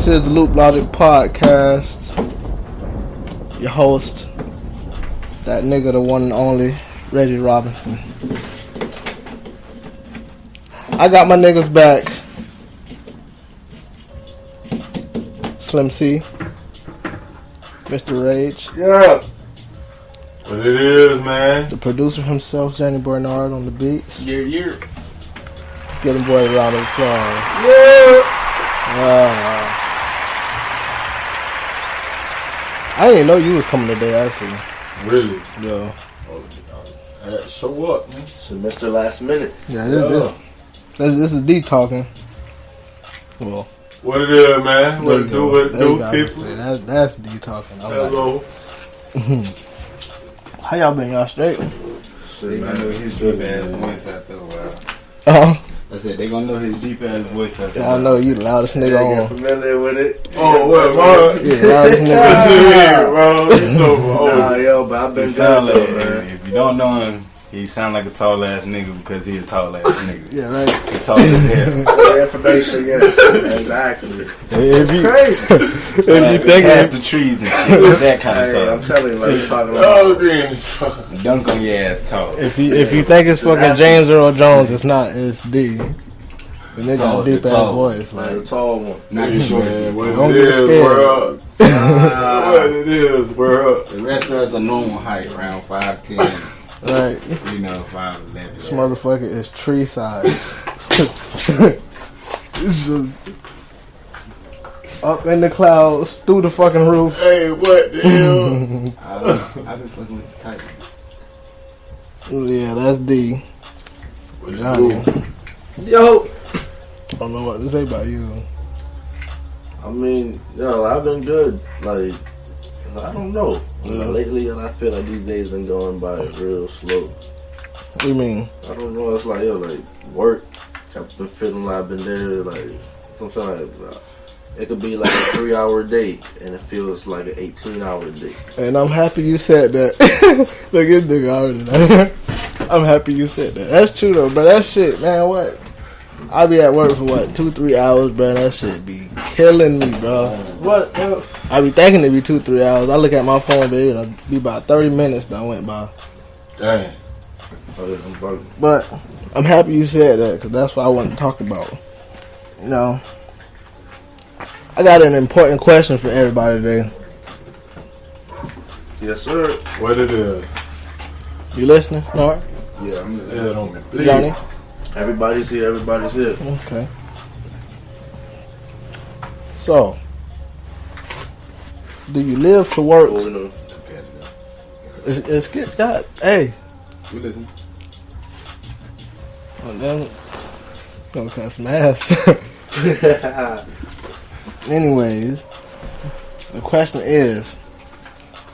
This is the Loop Logic Podcast. Your host, that nigga, the one and only, Reggie Robinson. I got my niggas back. Slim C, Mr. Rage. Yeah. What it is, man. The producer himself, Xanyboinord on the beats. Yeah. Get him boy a round of applause. Yeah. I didn't know you was coming today, actually. Really? Yeah. So what, man? Semester last minute. Yeah, this is D talking. Well, what it is, man? What it do, people? That's D talking. Hello. How y'all been? Y'all straight? They gonna know his deep ass voice after a while. I said they gonna know his deep ass voice after a Yeah, while. I know you the loudest nigga They on. get familiar with it. Oh, what, man? Yeah, loudest nigga. Bro. You so old. Nah, yo, but I've been sound good like, though, man. if you don't know him, he sound like a tall ass nigga because he a tall ass nigga. Yeah, right. He tall as hell. For information, yes, exactly. If you Crazy. Past the trees and shit. That kind of Hey, I'm tall. telling you, like you talking Oh, about. being Dunk on your ass tall. if you think it's fucking James Earl Jones, it's not. It's D. The nigga got a deep ass voice. Like Like, a tall one. Not the short. man, what Don't it get is, scared. world. What it is, world. The rest of us are normal height, around 5'10", right. 5'11". This motherfucker is tree size. It's just up in the clouds, through the fucking roof. Hey, what the hell? I've been fucking with the Titans. Yeah, that's D. What Jonny. it do? Yo. I don't know what to say about you. I mean, yo, I've been good. Like, I don't know. Lately, and I feel like these days been going by real slow. What do you mean? I don't know. It's like, yo, like work. I've been feeling like I've been there. Like, sometimes it could be like a 3-hour day, and it feels like an 18-hour day. And I'm happy you said that. Look at this nigga already. I'm happy you said that. That's true though, but that shit, man, what? I be at work for what, 2-3 hours, bro. That shit be killing me, bro. What? I be thinking it be 2-3 hours. I look at my phone, baby, and it be about 30 minutes that went by. Dang. Oh, yeah, I'm bugging. But I'm happy you said that, because that's what I want to talk about. You know, I got an important question for everybody today. Yes, sir. What it is? You listening? No? Yeah, I'm just Yeah, don't be Jonny? Everybody's here. Everybody's here. Okay. So, do you live to work? Oh, you know. It's good. God, hey. We listen. Oh, damn. Gonna cut some ass. Anyways, the question is,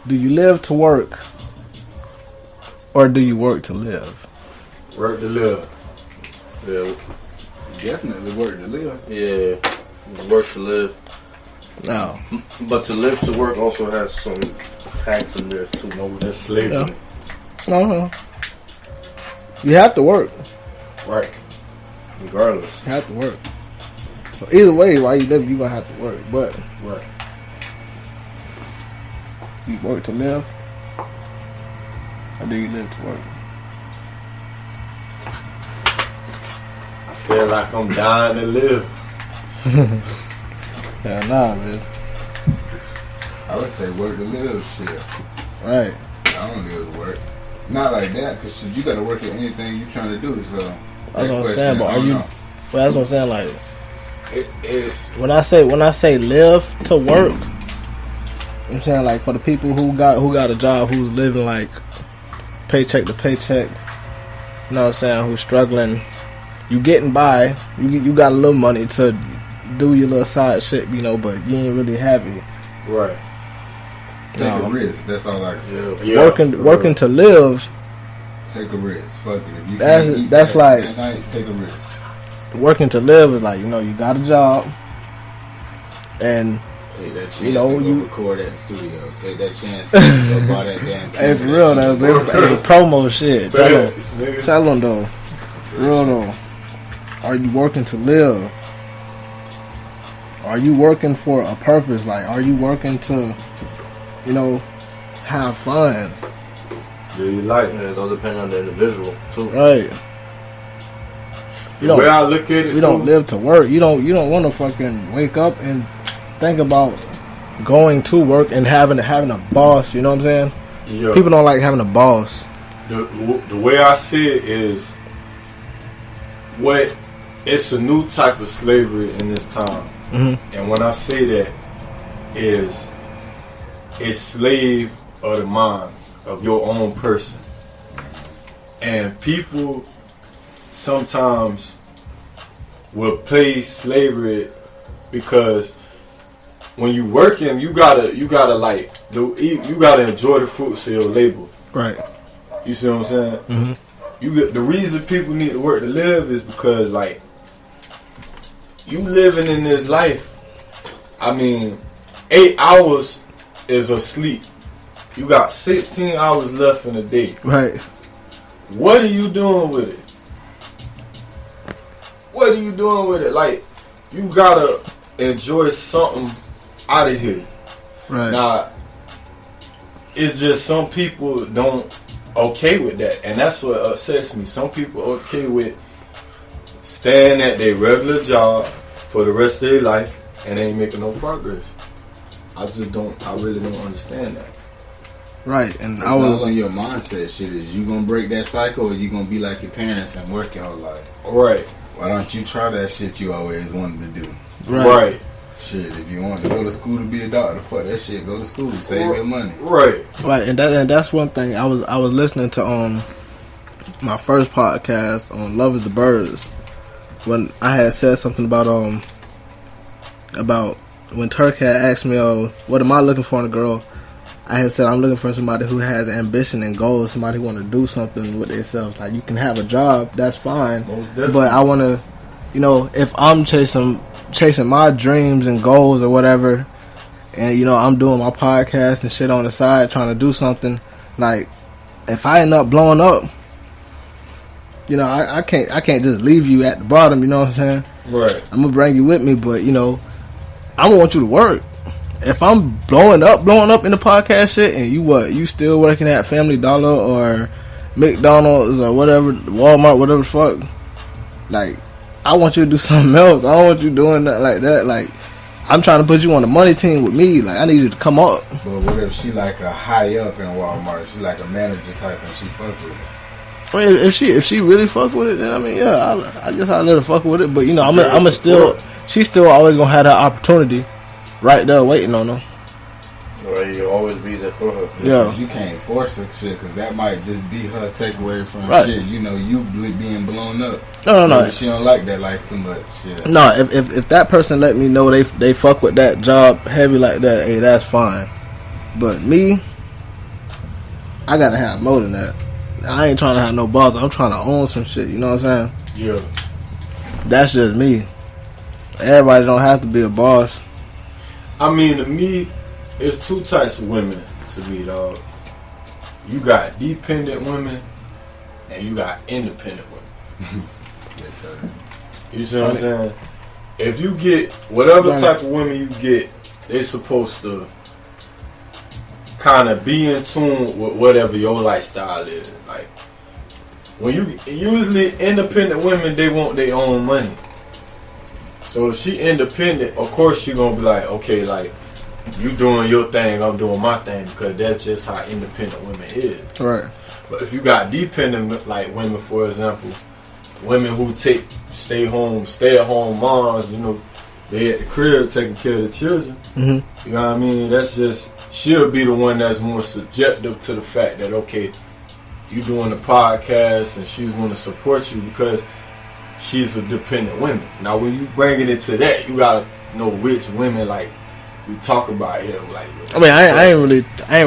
do you live to work or do you work to live? Work to live. Yeah, Definitely work to live. yeah. Work to live, No. but to live to work also has some facts in there too. No, that's slavery. No. You have to work. Right. Regardless, You have to work. So either way, while you live, you're going to have to work. But Right. you work to live or do you live to work? I feel like I'm dying to live. Yeah, nah, man. I would say work to live shit. Right. I don't live to work. Not like that, because shit, you gotta work at anything you trying to do, so. That's what I'm saying, but I are don't you... know. Well, that's what I'm saying, like... It's When I say live to work, I'm saying like for the people who got a job, who's living like paycheck to paycheck, you know what I'm saying, who's struggling, you getting by, you got a little money to do your little side shit, you know, but you ain't really happy. right. Take a risk, that's all I can say. Yeah. Working to live, Take a risk. Fuck it. If you That's- can't eat that's that like- that night, take a risk. working to live is like, you know, you got a job and Take that chance You know, to go you- record at the studio. Take that chance to go buy that damn hey, for camera real that though, you hey, promo shit. Facts, nigga. Tell them though, real though. Are you working to live? Are you working for a purpose? Like, are you working to, you know, have fun? Do you like Yeah, it all depends on the individual too. Right. the way I look at it? You don't live to work. You don't want to fucking wake up and think about going to work and having a boss. You know what I'm saying? Yeah. People don't like having a boss. The way I see it is, it's a new type of slavery in this time. Mm-hmm. And when I say that, it's slave of the mind of your own person. And people sometimes will play slavery because when you working, you gotta enjoy the fruits of your labor. Right. You see what I'm saying? Mm-hmm. The reason people need to work to live is because, like, you living in this life. I mean, 8 hours is of sleep. You got 16 hours left in the day. Right. What are you doing with it? What are you doing with it? Like, you gotta enjoy something out of here. Right. Now, it's just some people don't okay with that, and that's what upsets me. Some people okay with staying at their regular job for the rest of their life and they ain't making no progress. I really don't understand that. Right, and It's I was all on your mindset. Shit, is you gonna break that cycle, or you gonna be like your parents and work your whole life? Right. Why don't you try that shit you always wanted to do? Right. Shit, if you want to go to school to be a doctor, fuck that shit. Go to school, save your money. Right. right, and that's one thing. I was listening to my first podcast on Love Is the Birds when I had said something about when Turk had asked me, what am I looking for in a girl? I had said I'm looking for somebody who has ambition and goals, somebody who want to do something with themselves. Like, you can have a job, that's fine, but I want to, you know, if I'm chasing my dreams and goals or whatever, and, you know, I'm doing my podcast and shit on the side trying to do something, like, if I end up blowing up, you know, I can't just leave you at the bottom, you know what I'm saying? Right. I'm gonna bring you with me, but, you know, I want you to work. If I'm blowing up in the podcast shit, and you still working at Family Dollar or McDonald's or whatever, Walmart, whatever the fuck, like, I want you to do something else. I don't want you doing that like that. Like, I'm trying to put you on the money team with me. Like, I need you to come up. But what if she like a high up in Walmart? She like a manager type and she fuck with it? I mean, if she really fuck with it, then I mean, yeah, I guess I'll let her fuck with it. But, you know, she's still always gonna have that opportunity right there waiting on her. Right, you'll always be there for her. Yeah. You can't force her shit, because that might just be her takeaway from Right. shit. You know, you being blown up. No. Maybe she don't like that life too much. Shit. No, if that person let me know they fuck with that job heavy like that, hey, that's fine. But me, I gotta have more than that. I ain't trying to have no boss. I'm trying to own some shit. You know what I'm saying? Yeah. That's just me. Everybody don't have to be a boss. I mean, to me, it's two types of women to me, dog. You got dependent women and you got independent women. Yes, sir. You see what I'm saying? If you get whatever type of women you get, they're supposed to kind of be in tune with whatever your lifestyle is. Like, when you usually independent women, they want their own money. So if she independent, of course she gonna be like, okay, like, you doing your thing, I'm doing my thing, because that's just how independent women is. Right. But if you got dependent like women, for example, women who stay at home moms, you know, they at the crib taking care of the children. Mm-hmm. You know what I mean? That's just, she'll be the one that's more subjective to the fact that, okay, you doing the podcast and she's going to support you because she's a dependent woman. Now, when you bring it into that, you gotta know which women like we talk about here. Like, I mean, I ain't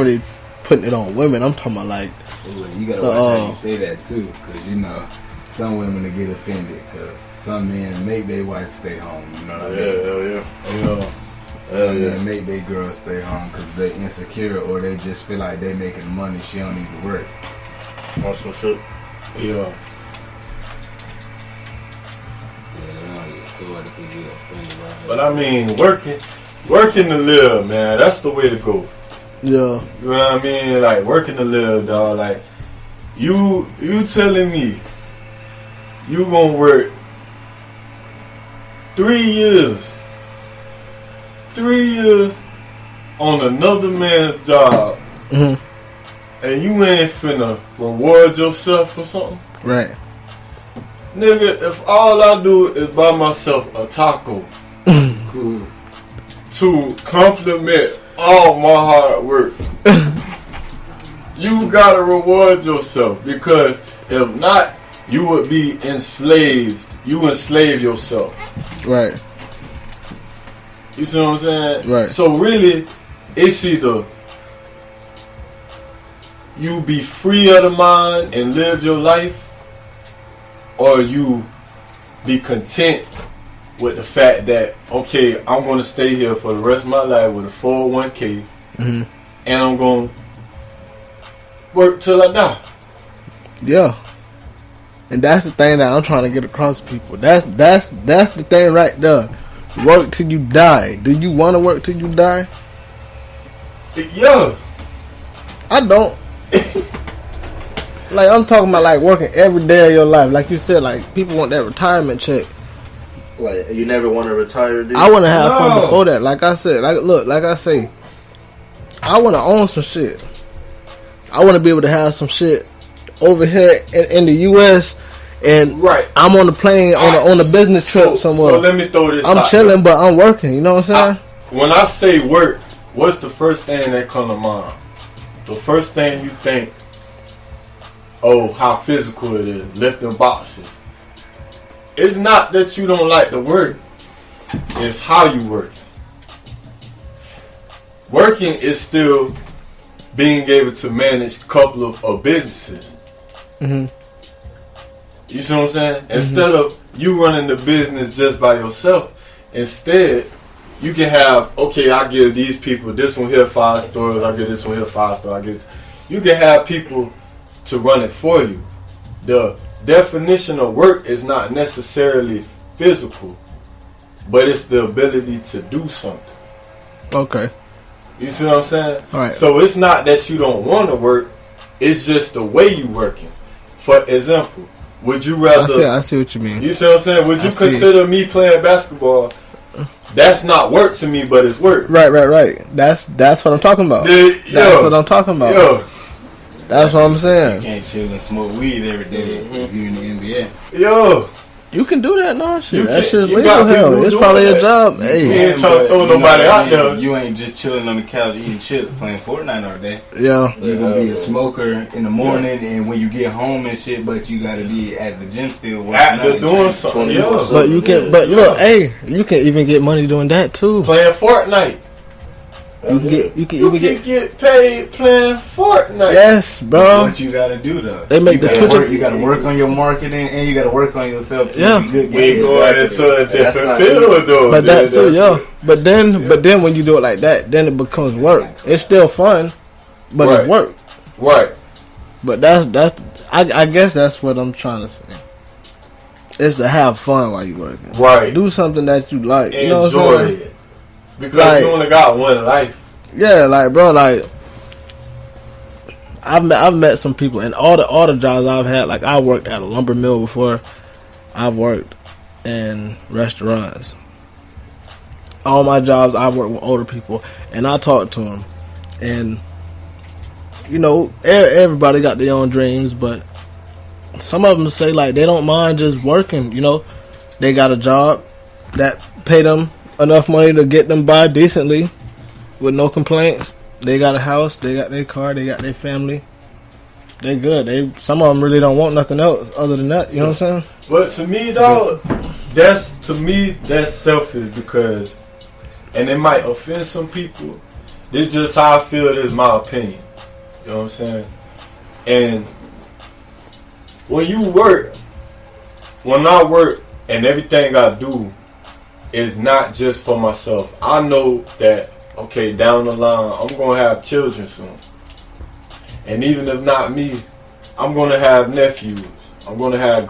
really putting it on women. I'm talking about like, You gotta watch how you say that too, because you know some women will get offended because some men make their wife stay home. You know what I mean? Some men make their girl stay home because they insecure or they just feel like they making money. She don't need to work. On some shit. Yeah. somebody could get offended by that. But I mean, working to live, man. That's the way to go. Yeah. You know what I mean? Like, working to live, dog. Like, you telling me you gonna work 3 years on another man's job, Mm-hmm. and you ain't finna reward yourself for something? Right. Nigga, if all I do is buy myself a taco to compliment all my hard work, you gotta reward yourself, because if not, you would be enslaved. You enslave yourself. Right. You see what I'm saying? Right. So really, it's either you be free of the mind and live your life, or you be content with the fact that, okay, I'm going to stay here for the rest of my life with a 401k, Mm-hmm. and I'm going to work till I die. Yeah. And that's the thing that I'm trying to get across to people. That's the thing right there. Work till you die. Do you want to work till you die? Yeah. I don't. Like, I'm talking about like working every day of your life. Like you said, like people want that retirement check. Like, you never want to retire, dude? I want to have fun before that. Like I said, like I say, I want to own some shit. I want to be able to have some shit over here in the U.S. and Right. I'm on the plane on a business trip somewhere. So let me throw this I'm out chilling, there. but I'm working. You know what I'm saying? When I say work, what's the first thing that comes to mind? The first thing you think, oh, how physical it is, lifting boxes. It's not that you don't like the work, it's how you work. Working is still being able to manage a couple of businesses. Mm-hmm. You see what I'm saying? Instead of you running the business just by yourself, instead you can have, okay, I give these people this one here 5 stores, I give this one here 5 stores, you can have people to run it for you. The definition of work is not necessarily physical, but it's the ability to do something. Okay. You see what I'm saying? All right. So it's not that you don't want to work, it's just the way you working. For example, would you rather... I see what you mean. You see what I'm saying? Would you consider me playing basketball? That's not work to me, but it's work. Right. That's what I'm talking about. That's what I'm talking about. Yo. That's what I'm saying. You can't chill and smoke weed every day if you're in the NBA. Yo. You can do that, no shit. That shit's you legal. got people Hell, it's doing probably that. a job. You Hey, ain't trying to throw nobody out there. You ain't just chilling on the couch eating chips playing Fortnite all day. yeah. You're gonna be a smoker in the morning, and when you get home and shit, but you gotta be at the gym still working out After and doing shit. something. Yeah. Yo. But you can. But look, hey, you can even get money doing that too. Playing Fortnite. You can get. You You can can get. get paid playing Fortnite. Yes, bro. What you gotta do though? They make you the gotta Twitch- work, you gotta work on your marketing, and you gotta work on yourself. To Yeah. be good. We going into a That's different not field though. But that too, That's yeah. it. But then when you do it like that, then it becomes work. It's still fun, but Right. it's work. Right. But that's. I guess that's what I'm trying to say. Is to have fun while you working. Right. Do something that you like. You know what I'm Enjoy saying? it. Because Like- you only got one life. Yeah, like bro, like I've met some people, and all the jobs I've had. Like I worked at a lumber mill before. I've worked in restaurants. All my jobs, I work with older people, and I talk to them. And you know, everybody got their own dreams, but some of them say like they don't mind just working. You know, they got a job that pay them enough money to get them by decently. With no complaints. They got a house, they got their car, they got their family. They good. Some of them really don't want nothing else other than that. You know what I'm saying? But to me, dog, that's selfish because, and it might offend some people. This is just how I feel. This is my opinion. You know what I'm saying? And when you work, when I work, and everything I do is not just for myself. I know that. Okay, down the line, I'm going to have children soon. And even if not me, I'm going to have nephews. I'm going to have